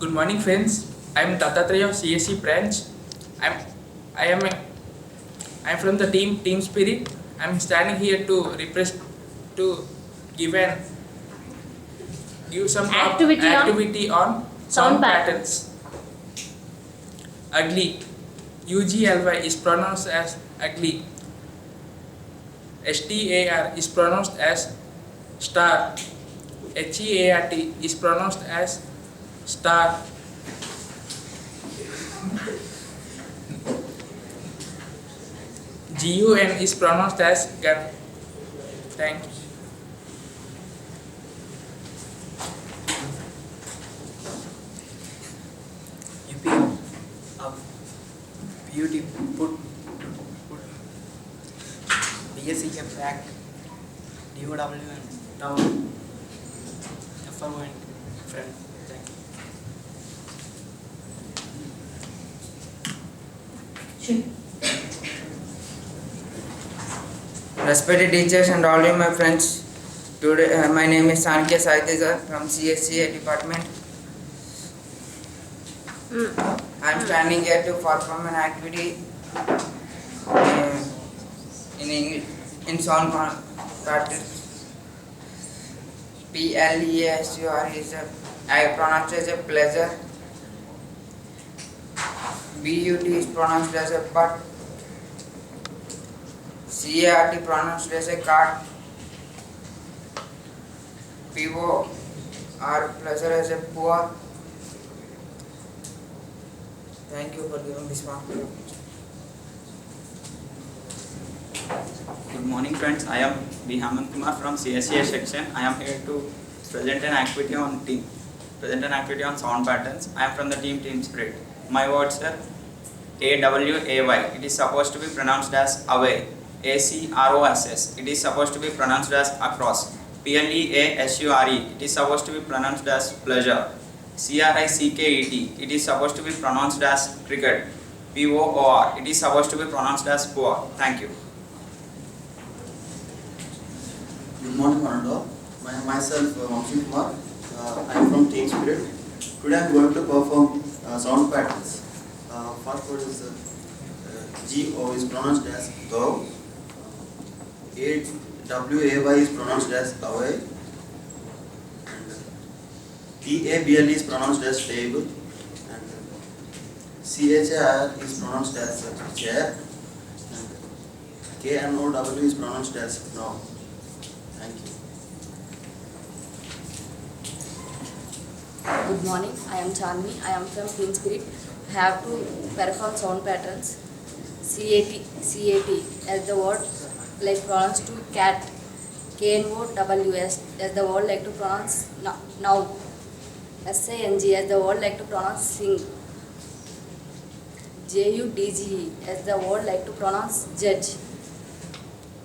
Good morning, friends. I'm Dattatreya of CSC branch. I'm I am I'm from the Team Spirit. I'm standing here to represent to give an give some activity on sound patterns. Ugly. UGLY is pronounced as ugly. STAR is pronounced as star. HEART is pronounced as star. GUN is pronounced as gun. Thank you. UP beauty put BSc के back DOW and down FRO and friend. Thank you. Respected teachers and all you my friends, today my name is Sankhya Saitija from CSCA department. I am standing here to perform an activity in English in sound practice. PLESUR is I pronounced as a pleasure. BUT is pronounced as a butt. CART pronounced as a cart. PO or pleasure as a poor. Thank you for giving this one. Good morning, friends. I am B. Hamant Kumar from CSCA section. I am here to present an activity on sound patterns. I am from the Team Spirit. My words are AWAY. It is supposed to be pronounced as away. ACROSS. It is supposed to be pronounced as across. PLEASURE. It is supposed to be pronounced as pleasure. CRICKET. It is supposed to be pronounced as cricket. POOR. It is supposed to be pronounced as poor. Thank you. Good morning, Manado. Myself, Vamshi Kumar. I am from Team Spirit. Today I am going to perform sound patterns. First word is GO is pronounced as go. WAY is pronounced as away. TABL is pronounced as table. And CHAR is pronounced as chair. And KNOW is pronounced as no. Thank you. Good morning, I am Chandni. I am from Team Spirit. I have to perform sound patterns. CAT as the word like pronounce to cat. KNOWS as the word like to pronounce now. SING as the word like to pronounce sing. JUDGE as the word like to pronounce judge.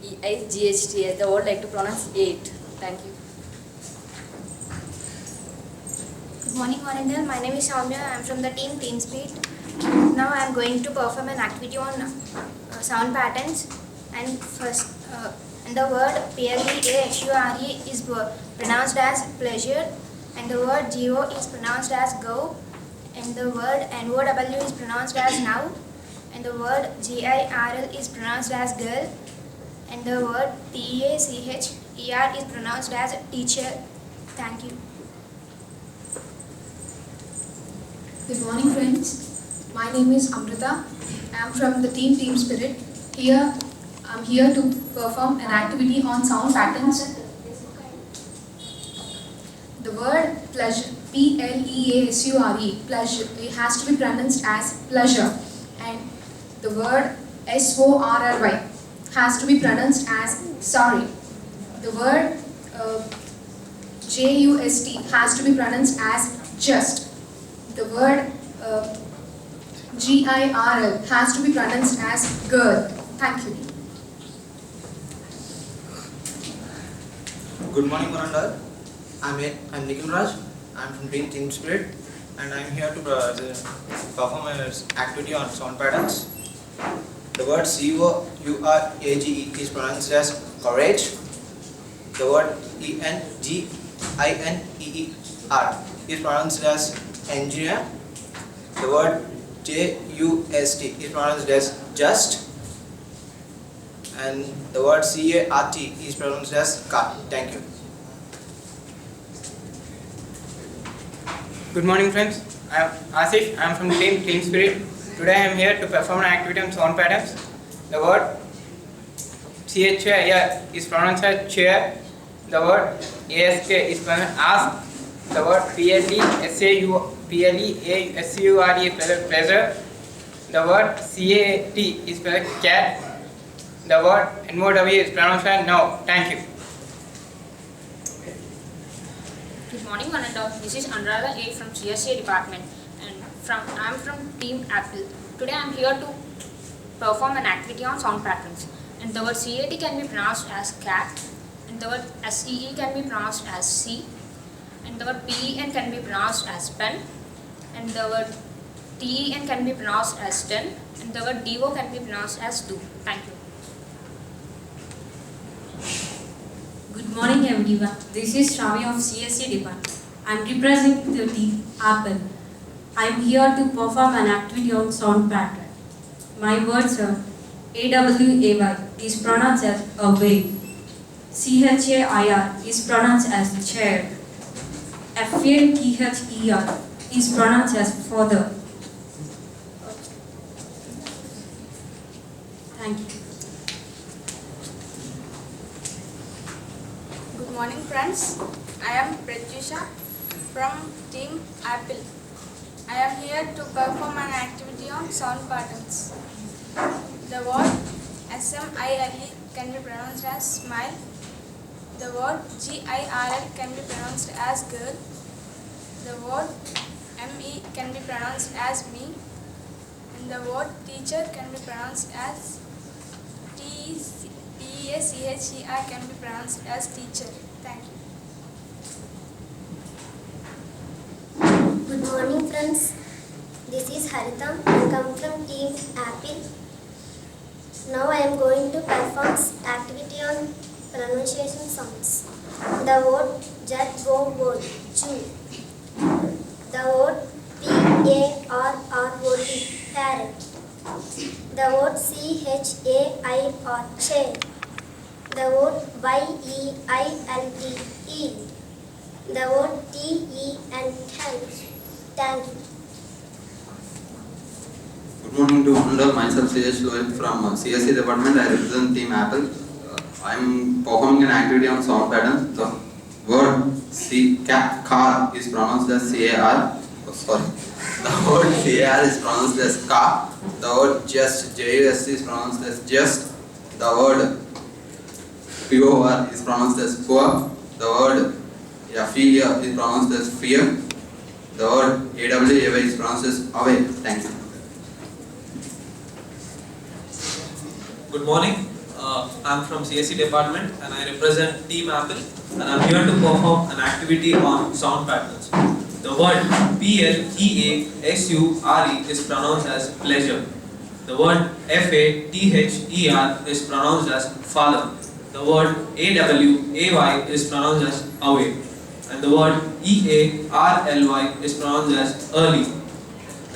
EIGHT as the word like to pronounce 8. Thank you. Good morning, Warindal. My name is Soumya. I am from the Team Spirit. Now I am going to perform an activity on sound patterns. And first, and the word PLEASURE is pronounced as pleasure, and the word GO is pronounced as go, and the word NOW is pronounced as now, and the word GIRL is pronounced as girl, and the word TACHER is pronounced as teacher. Thank you. Good morning, friends. My name is Amrita. I am from the Team Spirit. Here, I am here to perform an activity on sound patterns. The word pleasure, PLEASURE, pleasure, it has to be pronounced as pleasure, and the word SORRY has to be pronounced as sorry. The word JUST has to be pronounced as just. The word GIRL has to be pronounced as girl. Thank you. Good morning, Manado. I'm Nikhil Raj. I'm from Team Spirit, and I'm here to perform an activity on sound patterns. The word COURAGE is pronounced as courage. The word ENGINEER is pronounced as engineer. The word just is pronounced as just. And the word cart is pronounced as cart. Thank you. Good morning, friends. I am Asif. I am from Team Spirit. Today I am here to perform an activity on sound patterns. The word chair is pronounced as chair. The word ask is pronounced ask. The word pleasure is pleasure. The word cat is pronounced cat. The word NOW is pronounced as no. Thank you. Good morning, one and all. This is Anuradha A from CSA department, and I am from Team Apple. Today I am here to perform an activity on sound patterns. And the word CAT can be pronounced as cat, and the word SEE can be pronounced as C, and the word PEN can be pronounced as pen, and the word TEN can be pronounced as ten, and the word DO can be pronounced as do. Thank you. Good morning everyone. This is Shravi of CSC department. I am representing the team Apple. I am here to perform an activity on sound pattern. My words are AWAY is pronounced as away. CHAIR is pronounced as chair. FATHER is pronounced as father. Thank you. Good morning, friends. I am Pratyusha from Team Apple. I am here to perform an activity on sound patterns. The word SMILE can be pronounced as smile. The word GIRL can be pronounced as girl. The word ME can be pronounced as me. And the word teacher can be pronounced as TEACHER can be pronounced as teacher. Thank you. Good morning, friends. This is Harita. I come from Team Apple. Now I am going to perform activity on pronunciation sounds. The word jet, go, word, chew. The word PARROT, parrot. The word CHAIR, chair. The word YEILT, eel. The word TEN, tent. Thank you. Good morning to all. Myself Suresh Lohitt from CSE department. I represent Team Apple. I am performing an activity on sound patterns. The word car is pronounced as CAR. Oh, sorry. The word CAR is pronounced as car. The word just, JUST, is pronounced as just. The word POR is pronounced as poor. The word fear is pronounced as fear. The word AWAY is pronounced as away. Thank you. Good morning. I'm from CSE department and I represent Team Apple, and I'm here to perform an activity on sound patterns. The word PLEASURE is pronounced as pleasure. The word FATHER is pronounced as father. The word AWAY is pronounced as away. And the word EARLY is pronounced as early.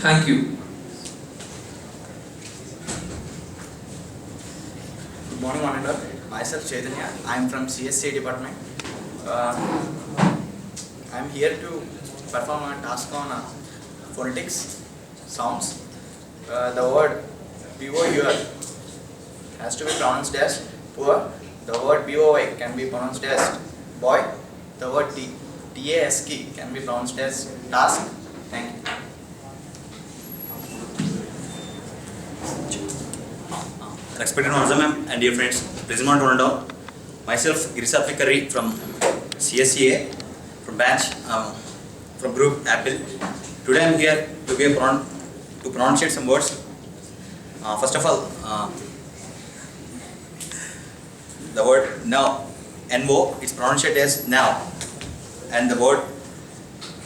Thank you. Good morning, one and all. Myself Chaitanya. I am from CSA department. I am here to perform a task on phonetics sounds. The word POUR has to be pronounced as poor. The word BOY can be pronounced as boy. The word TASK can be pronounced as task. Thank you. Respected Honorable Ma'am and dear friends, President Ronaldo, myself Girisa Fikari from CSCA, from batch, from group Apple. Today I am here to give to pronunciate some words. First of all, the word now, NO, it's pronounced as now, and the word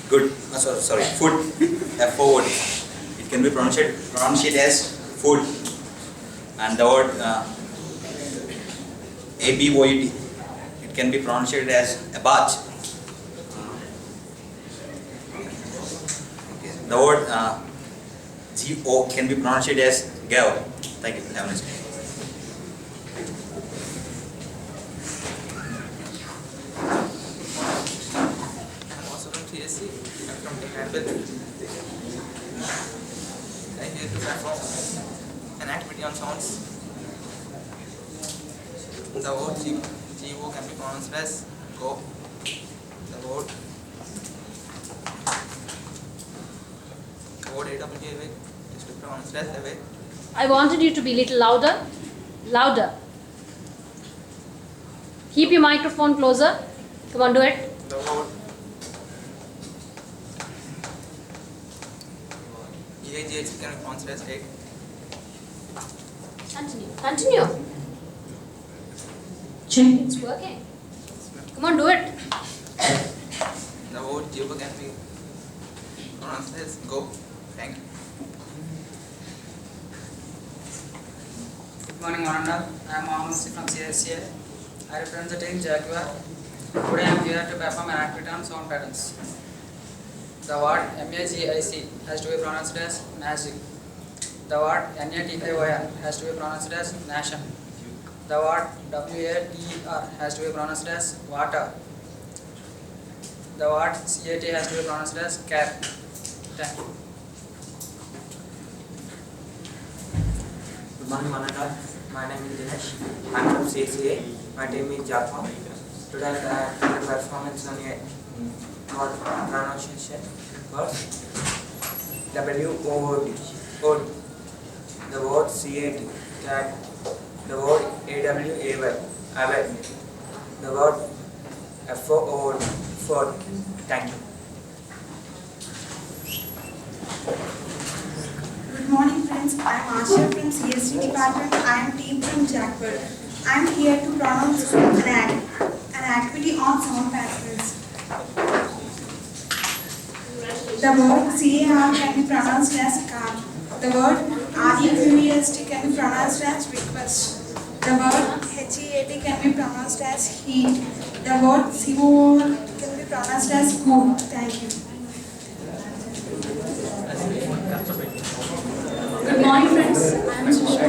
good, food, FOOD, it can be pronounced as food. And the word ABOET, it can be pronounced as a bath. The word G-O can be pronounced as Gao. Thank you. Have a nice day. I'm also from CSC. I'm from Team Apple. I'm here to perform an activity on sounds. The word G-O can be pronounced as Go. The word A-W-A-Y is to be pronounced as away. I wanted you to be a little louder. Louder. Keep your microphone closer. Come on, do it. The word E-A-G-H can be pronounced as egg. Continue. Continue. Check. It's working. Come on, do it. The word Jiva can be pronounced as go. Thank you. Good morning, one and all. I am Mohammed Si from CSCA. I represent the team Jaguar. Today I am here to perform an activity on sound patterns. The word MAGIC has to be pronounced as magic. The word NATION has to be pronounced as nation. The word WATER has to be pronounced as water. The word CAT has to be pronounced as cat. Thank you. Good morning, one and all. My name is Dinesh. I am from CSCA. My team is Japan. Today I will performance on a word pronunciation word W-O-O-D. The word CAT, cat. The word A-W-A-Y, away. The word F-O-O-D, food. Thank you. Good morning, friends. I am Asha from CSC department. I am team from Jackpot. I am here to pronounce an activity on sound patterns. The word CAR can be pronounced as car. The word REQUEST can be pronounced as request. The word HEAT can be pronounced as heat. The word COR can be pronounced as cool. Thank you. Good morning, friends. I am Susha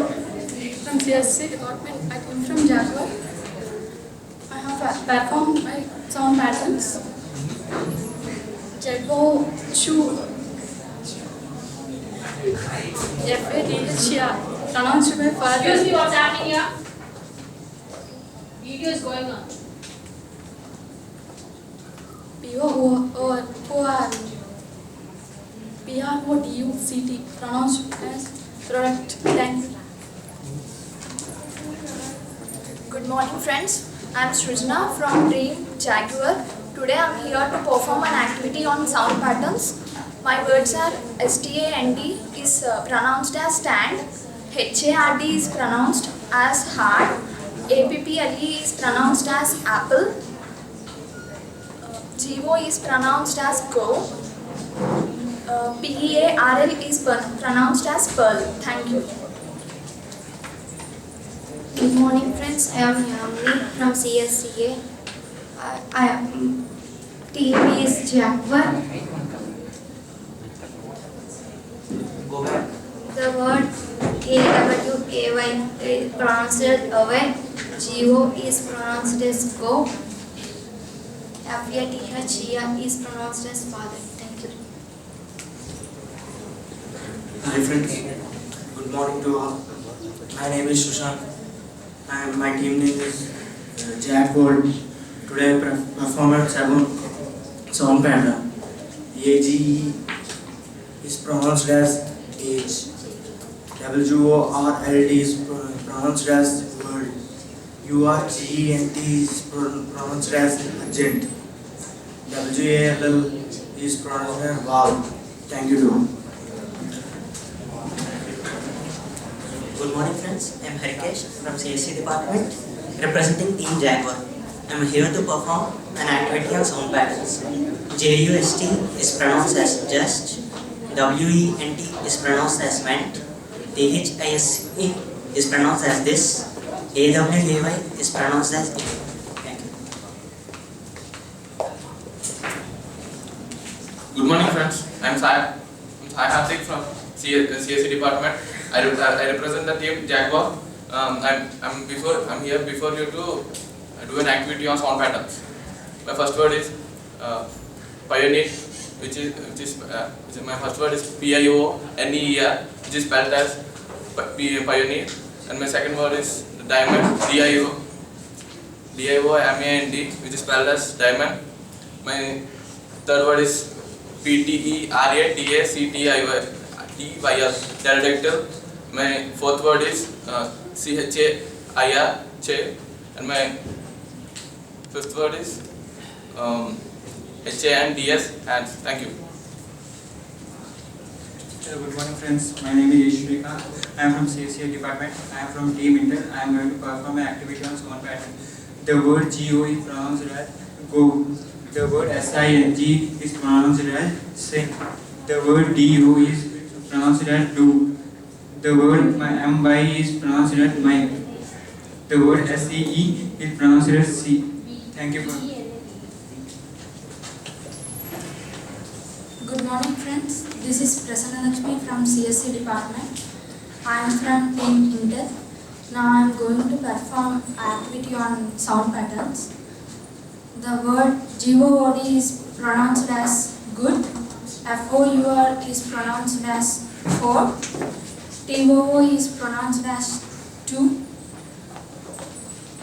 from CSC department. I come from Jaguar. I have performed my sound patterns. Jago, Chu, F-A-T-H-E-R, pronounced by father. Excuse me, what's happening here? Video is going on. P-O-O-R, P-R-O-D-U-C-T, pronounced as product. Thank you. Good morning, friends. I am Srijana from Team Jaguar. Today I am here to perform an activity on sound patterns. My words are S-T-A-N-D is pronounced as stand, H-A-R-D is pronounced as hard, A-P-P-L-E is pronounced as apple, G-O is pronounced as go, P-E-A-R-L is pronounced as pearl. Thank you. Good morning, friends. I am Yamini from CSCA. I am team is Jaguar. Go back. The word A-W-A-Y is pronounced as away. G-O is pronounced as go. F-A-T-H-E-R is pronounced as father. Thank you. Hi friends, good morning to all. My name is Sushant and my team name is Jaguar. Today I perform a sound pattern. A-G-E is pronounced as age. W-O-R-L-D is pronounced as world. U-R-G-E-N-T is pronounced as urgent. W-A-L-L is pronounced as wall. Thank you to all. Good morning, friends. I am Harikesh from CSC department representing Team Jaguar. I am here to perform an activity on sound patterns. J-U-S-T is pronounced as just, W-E-N-T is pronounced as went, T-H-I-S-E is pronounced as this, A-W-A-Y is pronounced as it. Thank you. Good morning, friends. I am Sai. I Hardik from CSE department. I represent the team Jaguar. I'm here before you to do an activity on sound patterns. My first word is pioneer, which is my first word is PIONEER, which is spelled as pioneer, and my second word is diamond, DIOMAND, which is spelled as diamond. My third word is PTERATACTIYR, pterodactyl. My fourth word is CHAIR, and my fifth word is HANDS, hands. Thank you. Hello, good morning friends. My name is Yashvika. I am from CSE department. I am from Team Intel. I am going to perform an activity on sound pattern. The word GO is pronounced as go. The word SING is pronounced as sing. The word DO is pronounced as do. The word MY is pronounced as my. The word SEE is pronounced as C. Thank you for. Good morning friends, this is Prasanna Lakshmi from CSE department. I am from Team Intel. Now I am going to perform activity on sound patterns. The word GOOD is pronounced as good, FOUR is pronounced as for, TOO is pronounced as to,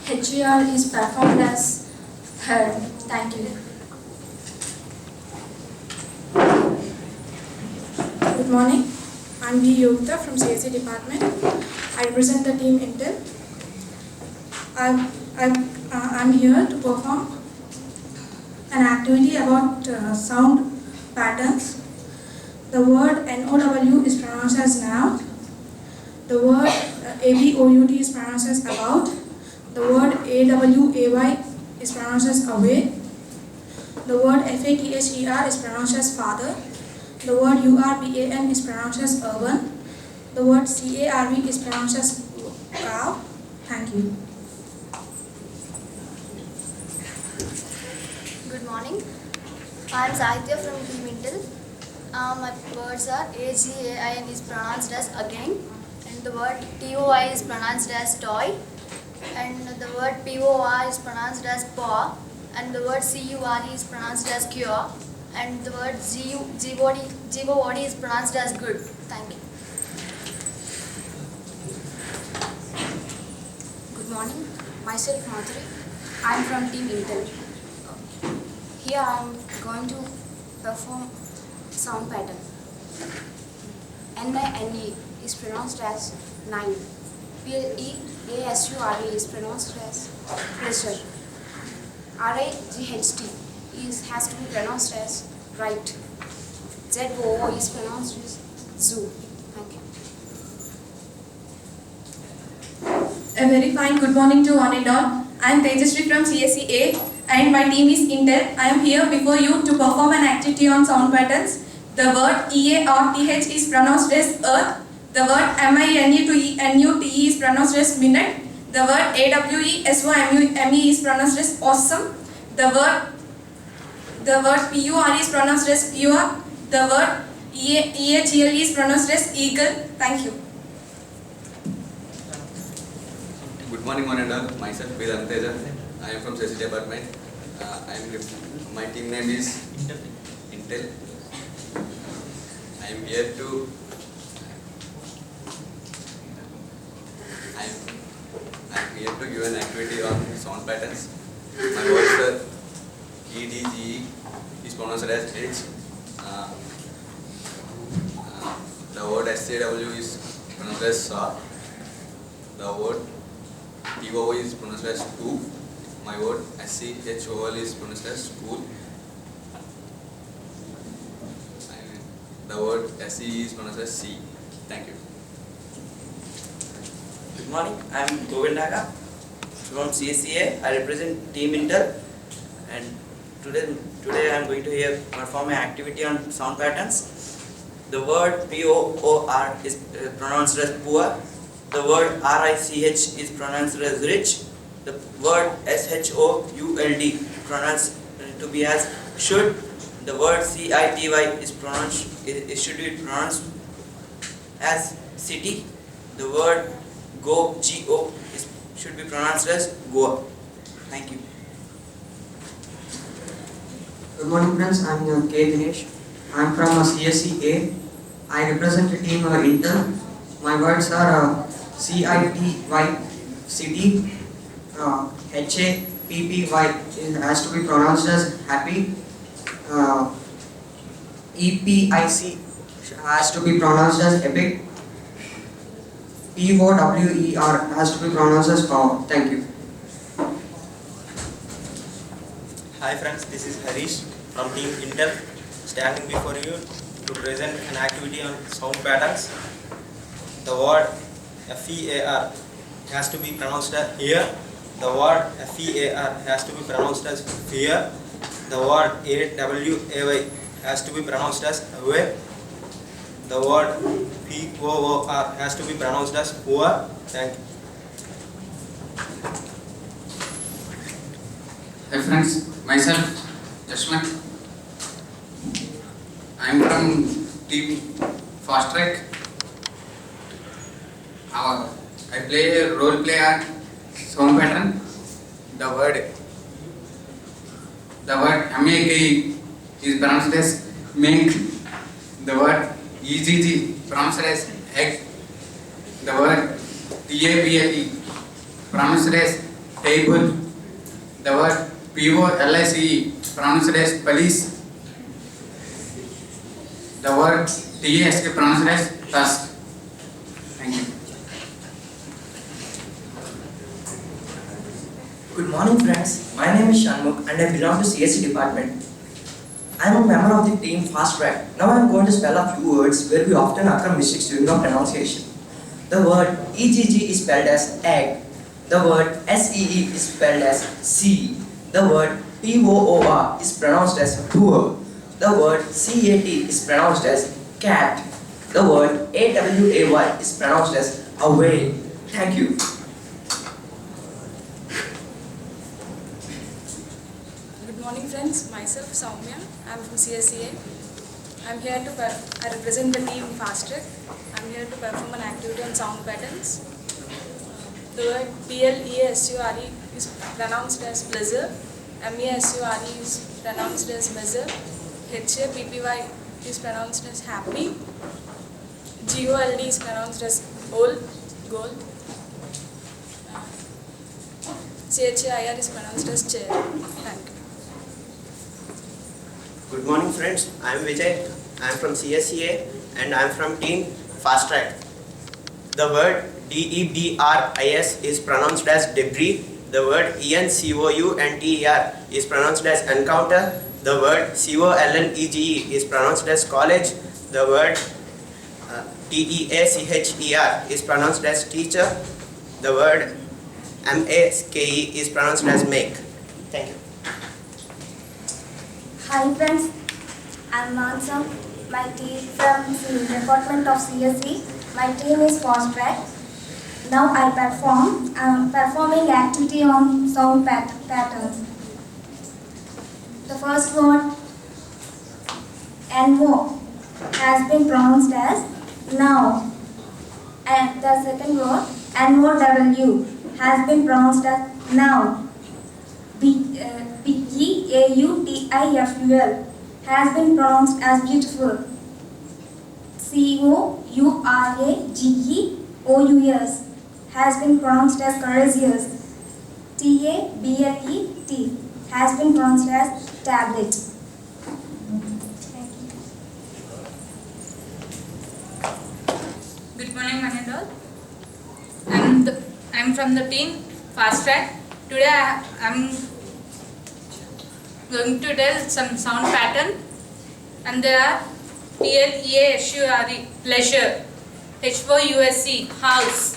HER is performed as heard. Thank you. Good morning. I'm V. Yogita from CSE department. I represent the team Intel. I'm here to perform an activity about sound patterns. The word NOW is pronounced as now. The word ABOUT is pronounced as about. The word AWAY is pronounced as away. The word FATHER is pronounced as father. The word URBAN is pronounced as urban. The word CARV is pronounced as cow. Thank you. Good morning. I am Sahitya from Team Intel. My words are AGAIN is pronounced as again, and the word TOI is pronounced as toy, and the word POR is pronounced as paw, and the word CURE is pronounced as cure, and the word GOD is pronounced as good. Thank you. Good morning. Myself Madhuri. I am from Team Intel. Here I am going to perform sound pattern. NINE is pronounced as 9. PLEASURE is pronounced as pleasure. RIGHT has to be pronounced as right. ZOO is pronounced as zoo. Thank you. A very fine good morning to one and all. I am Tejasri from CSE and my team is Intel. I am here before you to perform an activity on sound patterns. The word EARTH is pronounced as earth. The word MINUTE is pronounced as minute. The word AWESOME is pronounced as awesome. The word PUR is pronounced as pure. The word EHEL is pronounced as eagle. Thank you. Good morning, one and all. Myself, Vedant Teja. I am from CSE department. My team name is Intel. I am here to give an activity on sound patterns. My words are EDGE is pronounced as H. The word SAW is pronounced as SA. The word TOO is pronounced as two. My word SCHOL is pronounced as school. The word SE is pronounced as C. Thank you. Good morning, I am Govindaga from CSEA. I represent Team Intel, and today I am going to perform an activity on sound patterns. The word POOR is pronounced as poor. The word RICH is pronounced as rich. The word SHOULD pronounced to be as should. The word city is pronounced. It should be pronounced as city. The word go should be pronounced as Goa. Thank you. Good morning friends, I am K. Dinesh. I am from CSE A. I represent the team Intel. My words are CITY, city, HAPPY, it has to be pronounced as happy, EPIC has to be pronounced as epic, POWER has to be pronounced as power. Thank you. Hi friends, this is Harish from Team Intel, standing before you to present an activity on sound patterns. The word FEAR has to be pronounced as here. The word FEAR has to be pronounced as fear. The word AWAY has to be pronounced as away. The word POOR has to be pronounced as poor. Thank you. Hi friends, myself Jashmat. I am from Team Fast Track. I play a role play on sound pattern. The word MAKE is pronounced as make. The word EGG pronounced as egg. The word TABLE pronounced as table. The word POLICE pronounced as police. The word TASK pronounced as task. Thank you. Good morning friends, my name is Shanmukh and I belong to CSE department. I am a member of the team Fast Track. Now I am going to spell a few words where we often occur mistakes during our pronunciation. The word EGG is spelled as egg. The word SEE is spelled as sea. The word POOR is pronounced as poor. The word CAT is pronounced as cat. The word AWAY is pronounced as away. Thank you. Good morning friends, myself Soumya, I am from CSEA. I represent the team Fast Track. I am here to perform an activity on sound patterns. The word PLESURE is pronounced as pleasure, MESURE is pronounced as measure, HAPPY is pronounced as happy, GOLD is pronounced as goal, CHAIR is pronounced as chair. Thank you. Good morning friends, I am Vijay, I am from CSEA and I am from Team Fast Track. The word DEBRIS is pronounced as debris. The word ENCOUNTER is pronounced as encounter. The word COLLEGE is pronounced as college. The word TEACHER is pronounced as teacher. The word MAKE is pronounced as make. Thank you. Hi friends, I am Mansam. My team from the department of CSE. My team is Fast Track. Now I am performing activity on sound patterns. The first word NO has been pronounced as now, and the second word NOW has been pronounced as now. BEAUTIFUL has been pronounced as beautiful. COURAGEOUS has been pronounced as courageous. TABLET has been pronounced as tablet. Good morning, one and all. I'm from the team Fast Track. Today I am going to tell some sound pattern, and there are PLESURE pleasure, HOUSE house,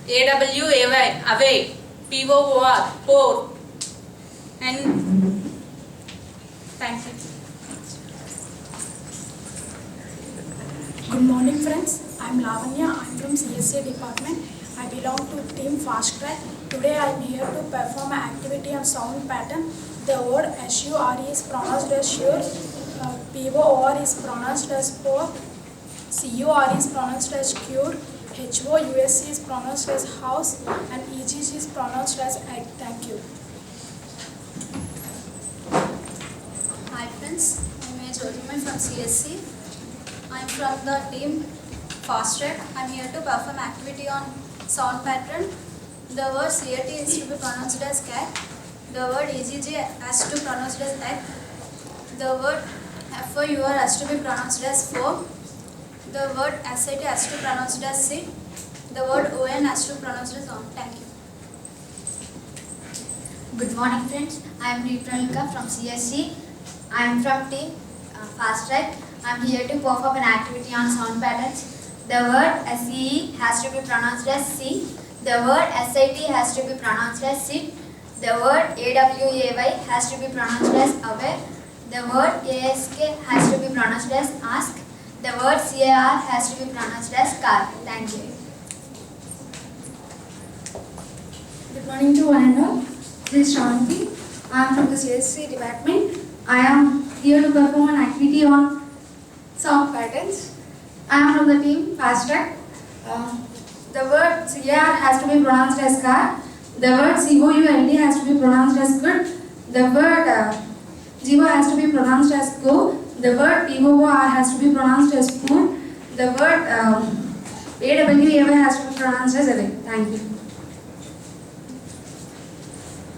AWAY away, POOR pour, and thank you. Good morning friends, I am Lavanya, I am from CSA department. I belong to team Fast Track. Today I am here to perform an activity on sound pattern. The word SURE is pronounced as sure, POR is pronounced as pour, CUR is pronounced as cure, HOUSE is pronounced as house, and EGG is pronounced as egg. Thank you. Hi friends, my name is Jyotirmay from CSC. I am from the team Fast Track. I am here to perform activity on sound pattern. The word CAT is to be pronounced as cat. The word EGG has to be pronounced as egg. The word FOUR has to be pronounced as four. The word SIT has to be pronounced as sit. The word ON has to be pronounced as on. Thank you. Good morning friends, I am Ripralika from CSC. I am from team Fast Track. I am here to perform an activity on sound patterns. The word SEE has to be pronounced as C. The word SIT has to be pronounced as sit. The word AWAY has to be pronounced as aware. The word ASK has to be pronounced as ask. The word CAR has to be pronounced as car. Thank you. Good morning to one and all. This is Shanti. I am from the CSC department. I am here to perform an activity on sound patterns. I am from the team Fast Track. The word CAR has to be pronounced as car. The word COULD has to be pronounced as good. The word GO has to be pronounced as go. The word POR has to be pronounced as food. The word AWAY has to be pronounced as away. Thank you.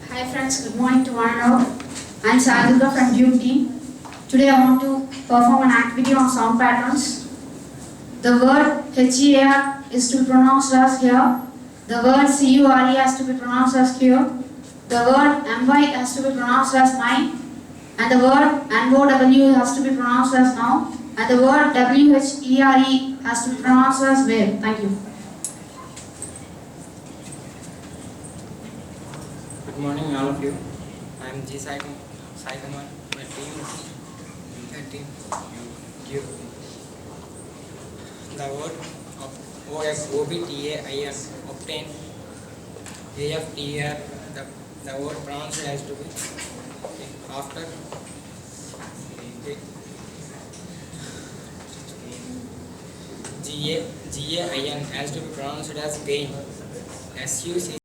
Hi friends, good morning to one and all. I am Sajidra from Duke team. Today I want to perform an activity on sound patterns. The word HEAR is to be pronounced as here. The word CURE has to be pronounced as cure. The word MY has to be pronounced as mine. And the word NOW has to be pronounced as now. And the word WHERE has to be pronounced as where. Thank you. Good morning, all of you. I am G. Saikumar. My team give the word OBTAIN obtain AFTR. The word pronounced has to be after GAIN has to be pronounced as gain. SUCCED